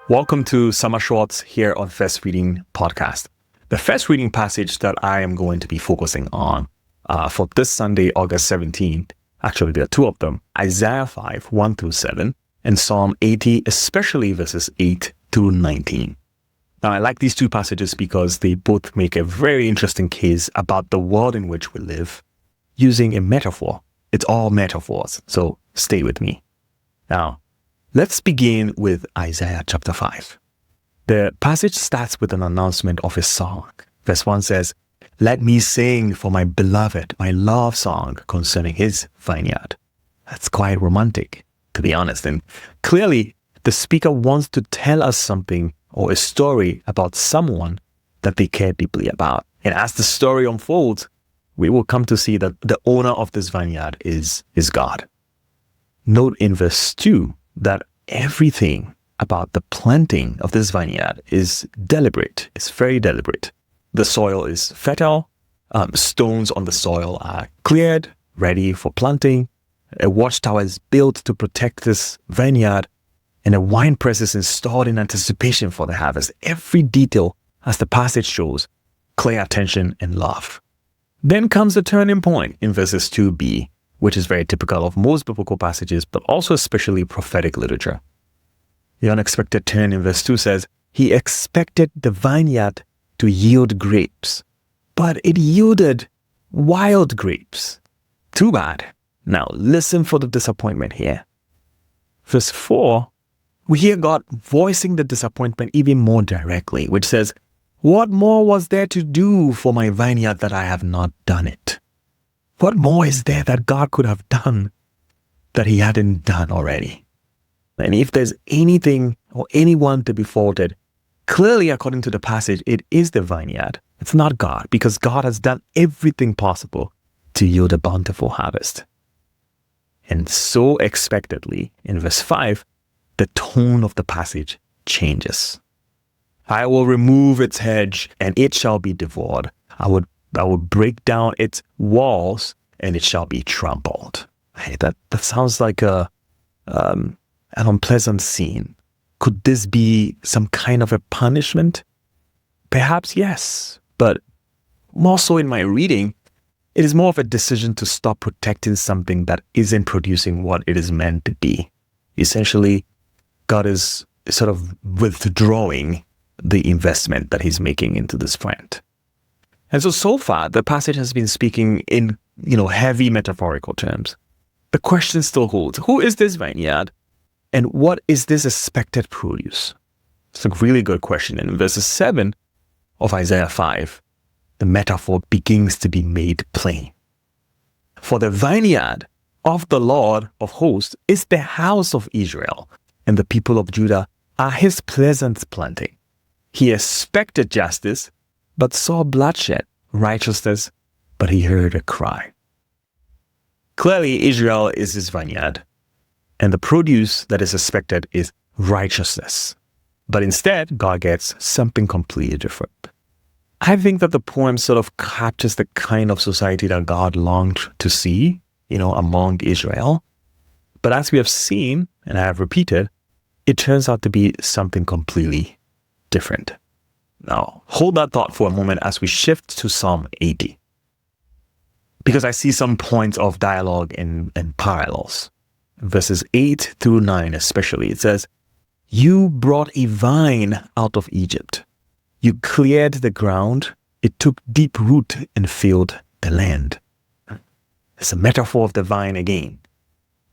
Welcome to Summer Shorts here on First Reading Podcast. The first reading passage that I am going to be focusing on for this Sunday, August 17th, actually there are two of them, Isaiah 5, 1 through 7, and Psalm 80, especially verses 8 through 19. Now, I like these two passages because they both make a very interesting case about the world in which we live using a metaphor. It's all metaphors, so stay with me. Now, let's begin with Isaiah chapter 5. The passage starts with an announcement of a song. Verse 1 says, "Let me sing for my beloved, my love song concerning his vineyard." That's quite romantic, to be honest. And clearly, the speaker wants to tell us something or a story about someone that they care deeply about. And as the story unfolds, we will come to see that the owner of this vineyard is God. Note in verse 2 that everything about the planting of this vineyard is deliberate. It's very deliberate. The soil is fertile. Stones on the soil are cleared, ready for planting. A watchtower is built to protect this vineyard, and a wine press is installed in anticipation for the harvest. Every detail, as the passage shows, clear attention and love. Then comes the turning point in verses 2b, which is very typical of most biblical passages, but also especially prophetic literature. The unexpected turn in verse 2 says, "He expected the vineyard to yield grapes, but it yielded wild grapes." Too bad. Now listen for the disappointment here. Verse 4, we hear God voicing the disappointment even more directly, which says, "What more was there to do for my vineyard that I have not done it?" What more is there that God could have done that he hadn't done already? And if there's anything or anyone to be faulted, clearly according to the passage, it is the vineyard. It's not God, because God has done everything possible to yield a bountiful harvest. And so expectedly, in verse 5, the tone of the passage changes. "I will remove its hedge, and it shall be devoured. I will break down its walls, and it shall be trampled." Hey, that sounds like an unpleasant scene. Could this be some kind of a punishment? Perhaps yes, but more so in my reading, it is more of a decision to stop protecting something that isn't producing what it is meant to be. Essentially, God is sort of withdrawing the investment that he's making into this plant. And so far, the passage has been speaking in, heavy metaphorical terms. The question still holds. Who is this vineyard? And what is this expected produce? It's a really good question. And in verses 7 of Isaiah 5, the metaphor begins to be made plain. "For the vineyard of the Lord of hosts is the house of Israel, and the people of Judah are his pleasant planting. He expected justice, but saw bloodshed, righteousness, but he heard a cry." Clearly, Israel is his vineyard, and the produce that is expected is righteousness. But instead, God gets something completely different. I think that the poem sort of captures the kind of society that God longed to see, among Israel. But as we have seen, and I have repeated, it turns out to be something completely different. Now, hold that thought for a moment as we shift to Psalm 80, because I see some points of dialogue and parallels. Verses 8 through 9 especially, it says, "You brought a vine out of Egypt. You cleared the ground. It took deep root and filled the land." It's a metaphor of the vine again.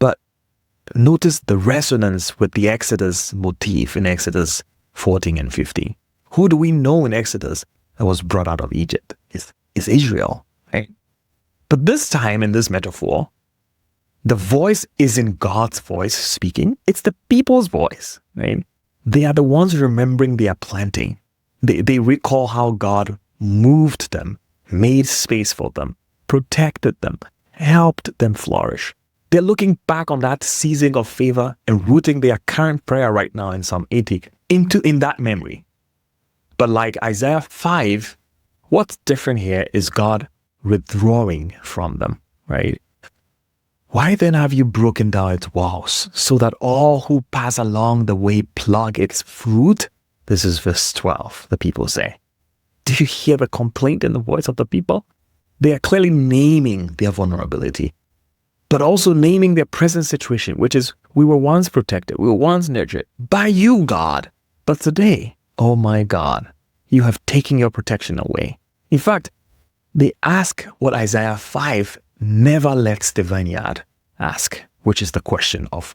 But notice the resonance with the Exodus motif in Exodus 14 and 15. Who do we know in Exodus that was brought out of Egypt? It's Israel, right? But this time in this metaphor, the voice isn't God's voice speaking. It's the people's voice, right? They are the ones remembering their planting. They recall how God moved them, made space for them, protected them, helped them flourish. They're looking back on that season of favor and rooting their current prayer right now in Psalm 80 in that memory. But like Isaiah 5, what's different here is God withdrawing from them, right? Why then have you broken down its walls, so that all who pass along the way pluck its fruit? This is verse 12, the people say. Do you hear the complaint in the voice of the people? They are clearly naming their vulnerability, but also naming their present situation, which is, we were once protected, we were once nurtured by you, God. But today, oh my God, you have taken your protection away. In fact, they ask what Isaiah 5 never lets the vineyard ask, which is the question of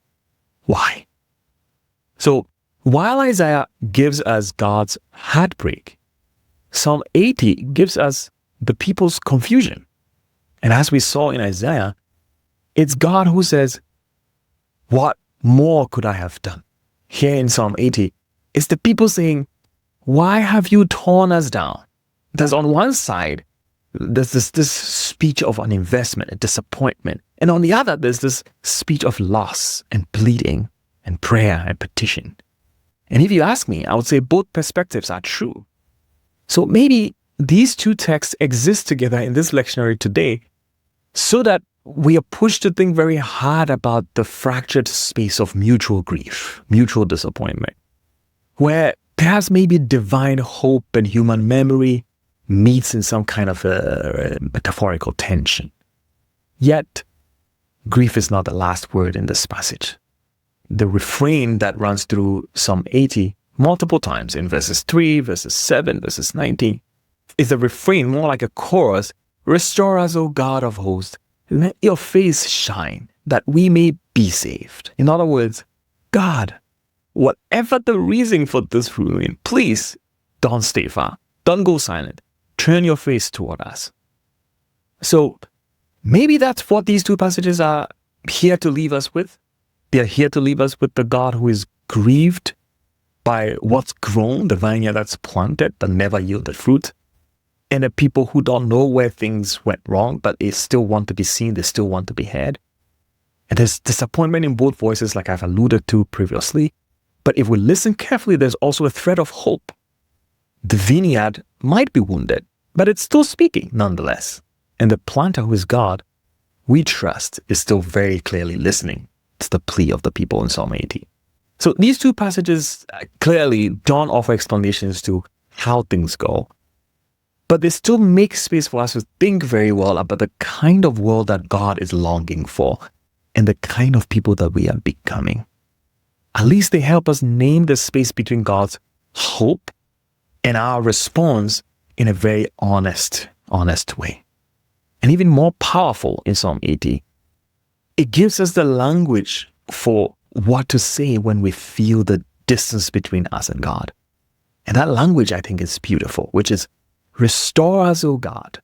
why. So while Isaiah gives us God's heartbreak, Psalm 80 gives us the people's confusion. And as we saw in Isaiah, it's God who says, what more could I have done? Here in Psalm 80, it's the people saying, why have you torn us down? There's on one side, there's this speech of an investment, a disappointment. And on the other, there's this speech of loss and pleading and prayer and petition. And if you ask me, I would say both perspectives are true. So maybe these two texts exist together in this lectionary today so that we are pushed to think very hard about the fractured space of mutual grief, mutual disappointment, where perhaps maybe divine hope and human memory meets in some kind of a metaphorical tension. Yet, grief is not the last word in this passage. The refrain that runs through Psalm 80 multiple times in verses 3, verses 7, verses 19 is a refrain more like a chorus. Restore us, O God of hosts. Let your face shine that we may be saved. In other words, God, whatever the reason for this ruin, please don't stay far. Don't go silent. Turn your face toward us. So maybe that's what these two passages are here to leave us with. They're here to leave us with the God who is grieved by what's grown, the vineyard that's planted that never yielded fruit, and the people who don't know where things went wrong, but they still want to be seen, they still want to be heard. And there's disappointment in both voices, like I've alluded to previously. But if we listen carefully, there's also a thread of hope. The vineyard might be wounded, but it's still speaking nonetheless. And the planter, who is God, we trust, is still very clearly listening to the plea of the people in Psalm 80. So these two passages clearly don't offer explanations to how things go, but they still make space for us to think very well about the kind of world that God is longing for and the kind of people that we are becoming. At least they help us name the space between God's hope and our response in a very honest way. And even more powerful in Psalm 80, it gives us the language for what to say when we feel the distance between us and God. And that language, I think, is beautiful, which is, restore us, O God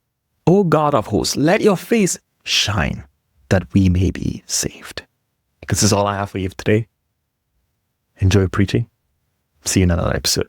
of hosts, let your face shine that we may be saved. This is all I have for you today. Enjoy preaching. See you in another episode.